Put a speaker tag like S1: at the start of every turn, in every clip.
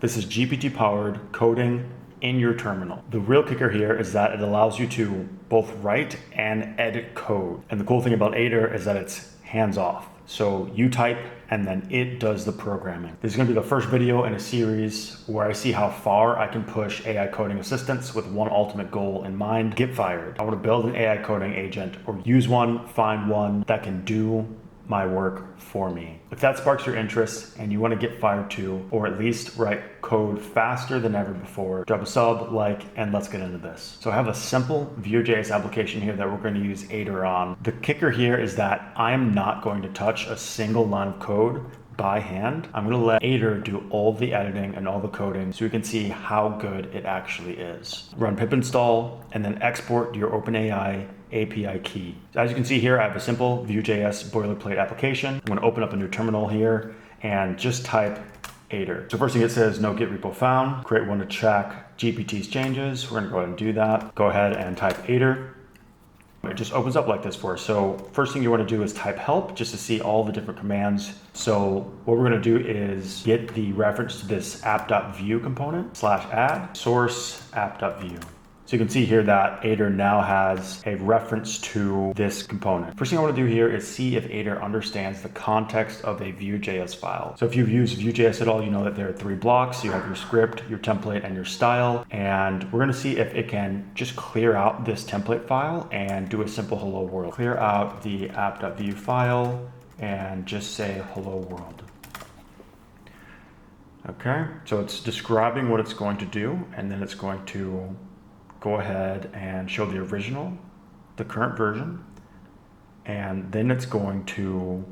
S1: This is GPT-powered coding in your terminal. The real kicker here is that it allows you to both write and edit code. And the cool thing about AIDER is that it's hands-off. So you type and then it does the programming. This is gonna be the first video in a series where I see how far I can push AI coding assistants with one ultimate goal in mind: get fired. I wanna build an AI coding agent or use one, find one that can do my work for me. If that sparks your interest and you want to get fired too, or at least write code faster than ever before, drop a sub, like, and let's get into this. So I have a simple Vue.js application here that we're going to use AIDER on. The kicker here is that I'm not going to touch a single line of code by hand. I'm going to let AIDER do all the editing and all the coding so we can see how good it actually is. Run pip install and then export your OpenAI API key. So as you can see here, I have a simple Vue.js boilerplate application. I'm going to open up a new terminal here and just type AIDER. So first thing it says, no git repo found. Create one to track GPT's changes. We're going to go ahead and do that. Go ahead and type AIDER. It just opens up like this for us. So first thing you want to do is type help just to see all the different commands. So what we're going to do is get the reference to this app.vue component /add source app.vue. So you can see here that AIDER now has a reference to this component. First thing I want to do here is see if AIDER understands the context of a Vue.js file. So if you've used Vue.js at all, you know that there are 3 blocks. You have your script, your template, and your style. And we're going to see if it can just clear out this template file and do a simple hello world. Clear out the app.vue file and just say hello world. Okay, so it's describing what it's going to do, and then it's going to go ahead and show the original, the current version, and then it's going to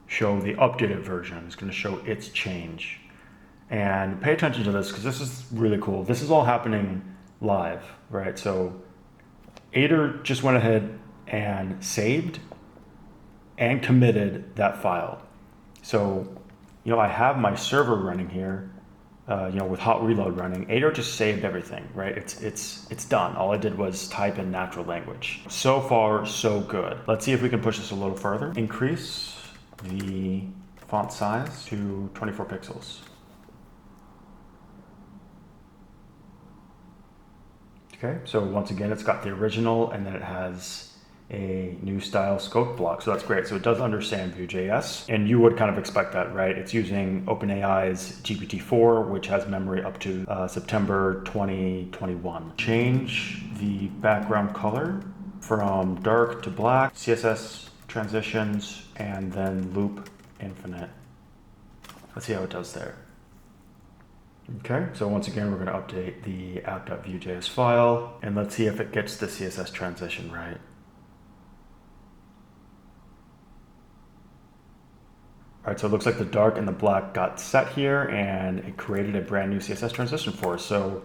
S1: show the updated version. It's going to show its change. And pay attention to this because this is really cool. This is all happening live, right? So AIDER just went ahead and saved and committed that file. So, I have my server running here, with hot reload running. AIDER just saved everything, right? It's done. All I did was type in natural language. So far, so good. Let's see if we can push this a little further. Increase the font size to 24 pixels. Okay, so once again, it's got the original and then it has a new style scope block. So that's great. So it does understand Vue.js, and you would kind of expect that, right? It's using OpenAI's GPT-4, which has memory up to September 2021. Change the background color from dark to black, CSS transitions, and then loop infinite. Let's see how it does there. Okay, so once again, we're going to update the app.vue.js file, and let's see if it gets the CSS transition right. All right, so it looks like the dark and the black got set here and it created a brand new CSS transition for us. So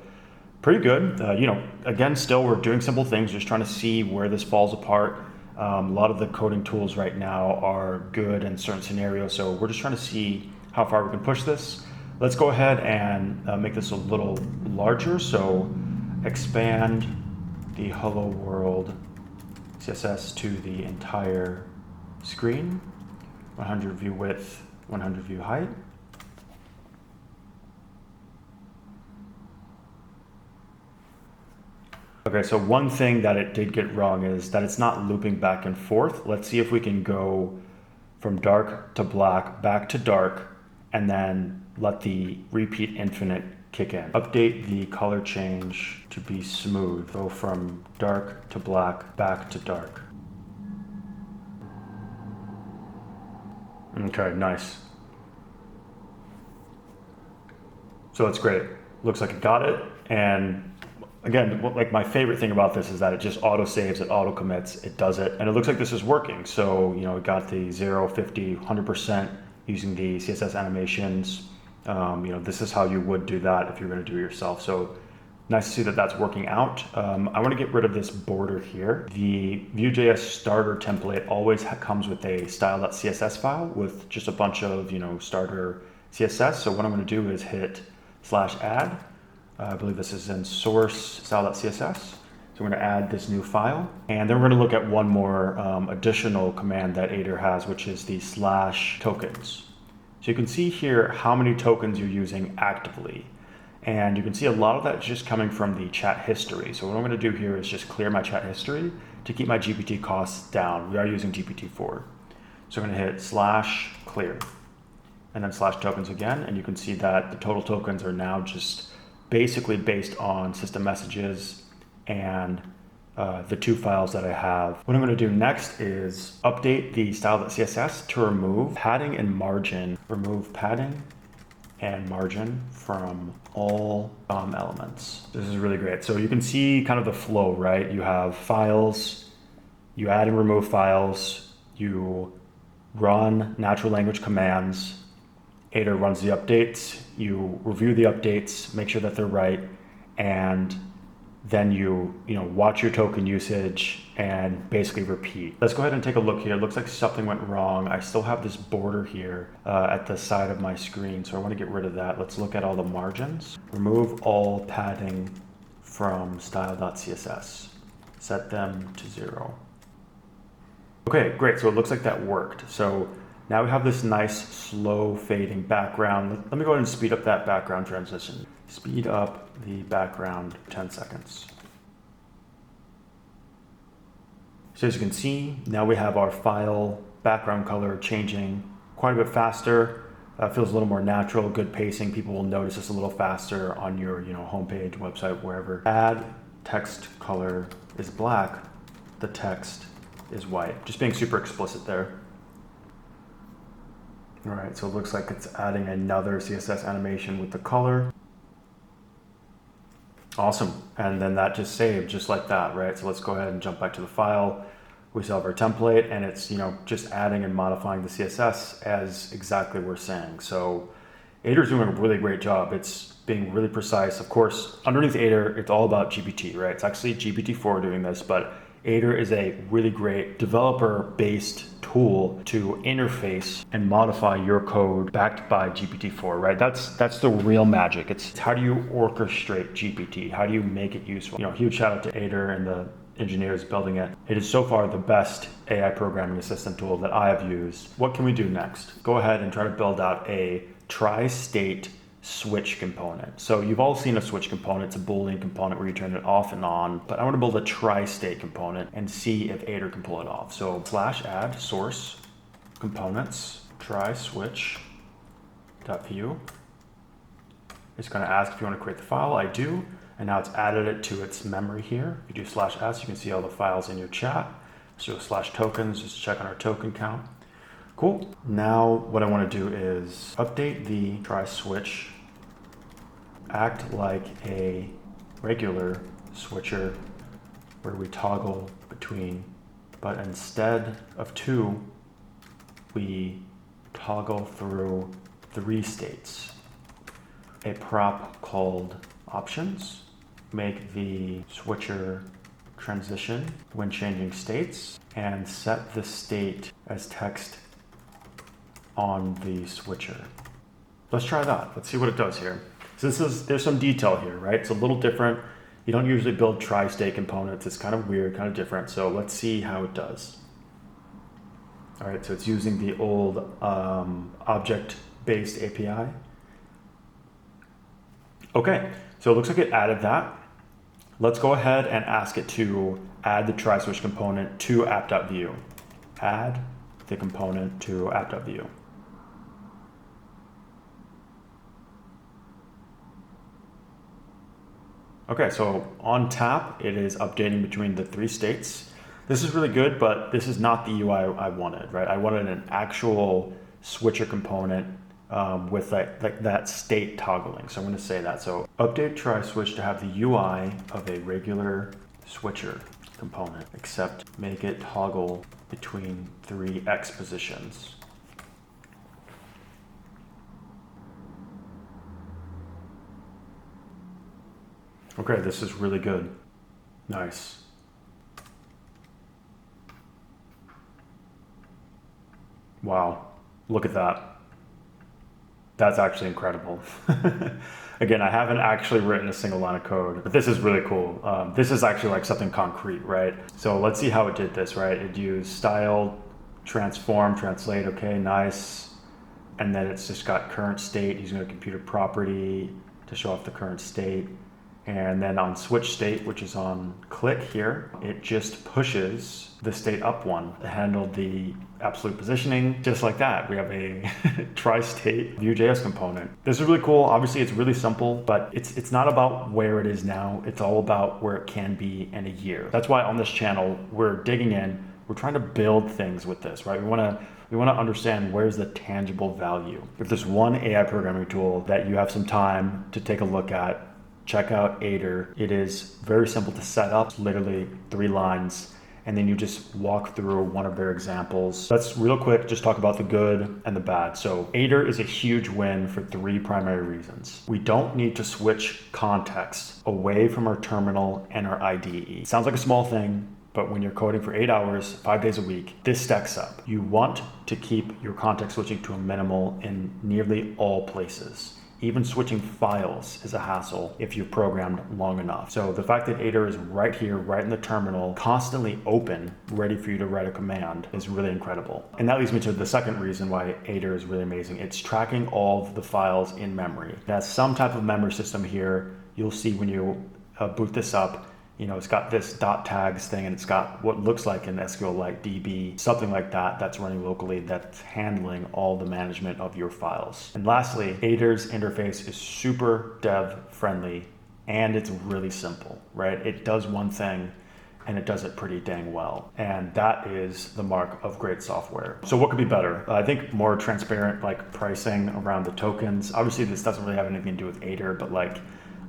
S1: pretty good. Again, still we're doing simple things, just trying to see where this falls apart. A lot of the coding tools right now are good in certain scenarios. So we're just trying to see how far we can push this. Let's go ahead and make this a little larger. So expand the hello world CSS to the entire screen. 100 view width, 100 view height. Okay, so one thing that it did get wrong is that it's not looping back and forth. Let's see if we can go from dark to black, back to dark, and then let the repeat infinite kick in. Update the color change to be smooth. Go from dark to black, back to dark. Okay, nice. So that's great. Looks like it got it. And again, like my favorite thing about this is that it just auto saves, it auto commits, it does it. And it looks like this is working. So, it got the 0, 50, 100% using the CSS animations. This is how you would do that if you're going to do it yourself. So nice to see that that's working out. I want to get rid of this border here. The Vue.js starter template always comes with a style.css file with just a bunch of, starter CSS. So what I'm going to do is hit /add. I believe this is in source style.css. So we're going to add this new file. And then we're going to look at one more additional command that AIDER has, which is the /tokens. So you can see here how many tokens you're using actively. And you can see a lot of that is just coming from the chat history. So what I'm going to do here is just clear my chat history to keep my GPT costs down. We are using GPT-4. So I'm going to hit /clear and then /tokens again. And you can see that the total tokens are now just basically based on system messages and the two files that I have. What I'm going to do next is update the style.css to remove padding and margin. Remove padding and margin from all DOM elements. This is really great. So you can see kind of the flow, right? You have files, you add and remove files, you run natural language commands, AIDER runs the updates, you review the updates, make sure that they're right, and then you watch your token usage and basically repeat. Let's go ahead and take a look here. It looks like something went wrong. I still have this border here at the side of my screen, so I want to get rid of that. Let's look at all the margins. Remove all padding from style.css. Set them to 0. Okay, great. So it looks like that worked. So now we have this nice slow fading background. Let me go ahead and speed up that background transition. Speed up the background 10 seconds. So as you can see, now we have our file background color changing quite a bit faster. Feels a little more natural, good pacing. People will notice this a little faster on your homepage, website, wherever. Add text color is black, the text is white. Just being super explicit there. All right, so it looks like it's adding another CSS animation with the color. Awesome, and then that just saved just like that, right? So let's go ahead and jump back to the file. We still have our template, and it's just adding and modifying the CSS as exactly we're saying. So AIDER's doing a really great job. It's being really precise. Of course, underneath AIDER, it's all about GPT, right? It's actually GPT-4 doing this, but AIDER is a really great developer-based tool to interface and modify your code backed by GPT-4, right? That's the real magic. It's how do you orchestrate GPT? How do you make it useful? Huge shout out to AIDER and the engineers building it. It is so far the best AI programming assistant tool that I have used. What can we do next? Go ahead and try to build out a tri-state switch component. So you've all seen a switch component. It's a Boolean component where you turn it off and on, but I want to build a tri-state component and see if AIDER can pull it off. So /add source components try switch.vue. It's going to ask if you want to create the file. I do. And now it's added it to its memory here. If you do /s, you can see all the files in your chat. So /tokens, just check on our token count. Cool. Now what I want to do is update the try switch, act like a regular switcher where we toggle between, but instead of 2, we toggle through 3 states. A prop called options, make the switcher transition when changing states, and set the state as text on the switcher. Let's try that. Let's see what it does here. So there's some detail here, right? It's a little different. You don't usually build tri-state components. It's kind of weird, kind of different. So let's see how it does. All right, so it's using the old object-based API. Okay, so it looks like it added that. Let's go ahead and ask it to add the try-switch component to app.vue. Add the component to app.vue. Okay, so on tap, it is updating between the 3 states. This is really good, but this is not the UI I wanted, right? I wanted an actual switcher component with that state toggling. So I'm going to say that. So update try switch to have the UI of a regular switcher component, except make it toggle between 3 X positions. Okay, this is really good. Nice. Wow, look at that. That's actually incredible. Again, I haven't actually written a single line of code, but this is really cool. This is actually like something concrete, right? So let's see how it did this, right? It used style, transform, translate, okay, nice. and then it's just got current state using a computer property to show off the current state. And then on switch state, which is on click here, it just pushes the state up one to handle the absolute positioning. Just like that, we have a tri-state Vue.js component. This is really cool. Obviously, it's really simple, but it's not about where it is now. It's all about where it can be in a year. That's why on this channel, we're digging in. We're trying to build things with this, right? We want to understand where's the tangible value. If there's one AI programming tool that you have some time to take a look at, check out AIDER. It is very simple to set up, literally 3 lines, and then you just walk through one of their examples. Let's real quick just talk about the good and the bad. So AIDER is a huge win for 3 primary reasons. We don't need to switch context away from our terminal and our IDE. Sounds like a small thing, but when you're coding for 8 hours, 5 days a week, this stacks up. You want to keep your context switching to a minimal in nearly all places. Even switching files is a hassle if you've programmed long enough. So the fact that AIDER is right here, right in the terminal, constantly open, ready for you to write a command is really incredible. And that leads me to the second reason why AIDER is really amazing. It's tracking all of the files in memory. It has some type of memory system here. You'll see when you boot this up, it's got this dot tags thing, and it's got what looks like an SQLite DB, something like that, that's running locally, that's handling all the management of your files. And lastly, AIDER's interface is super dev friendly, and it's really simple, right? It does one thing, and it does it pretty dang well. And that is the mark of great software. So what could be better? I think more transparent, like pricing around the tokens. Obviously, this doesn't really have anything to do with AIDER, but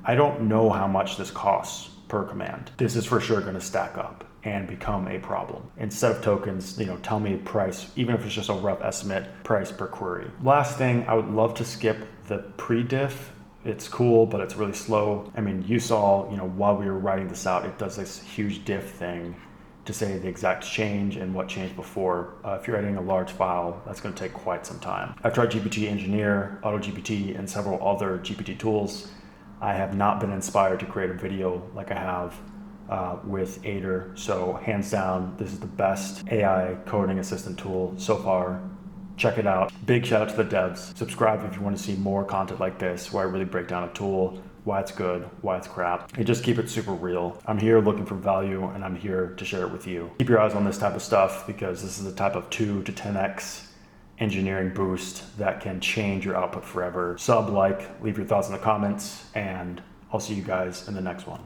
S1: I don't know how much this costs per command. This is for sure going to stack up and become a problem. Instead of tokens, tell me price, even if it's just a rough estimate, price per query. Last thing, I would love to skip the pre-diff. It's cool, but it's really slow. I mean, you saw, while we were writing this out, it does this huge diff thing to say the exact change and what changed before. If you're editing a large file, that's going to take quite some time. I've tried GPT Engineer, AutoGPT, and several other GPT tools. I have not been inspired to create a video like I have with AIDER. So hands down, this is the best AI coding assistant tool so far. Check it out. Big shout out to the devs. Subscribe if you want to see more content like this, where I really break down a tool, why it's good, why it's crap, and just keep it super real. I'm here looking for value, and I'm here to share it with you. Keep your eyes on this type of stuff, because this is the type of 2 to 10x engineering boost that can change your output forever. Leave your thoughts in the comments, and I'll see you guys in the next one.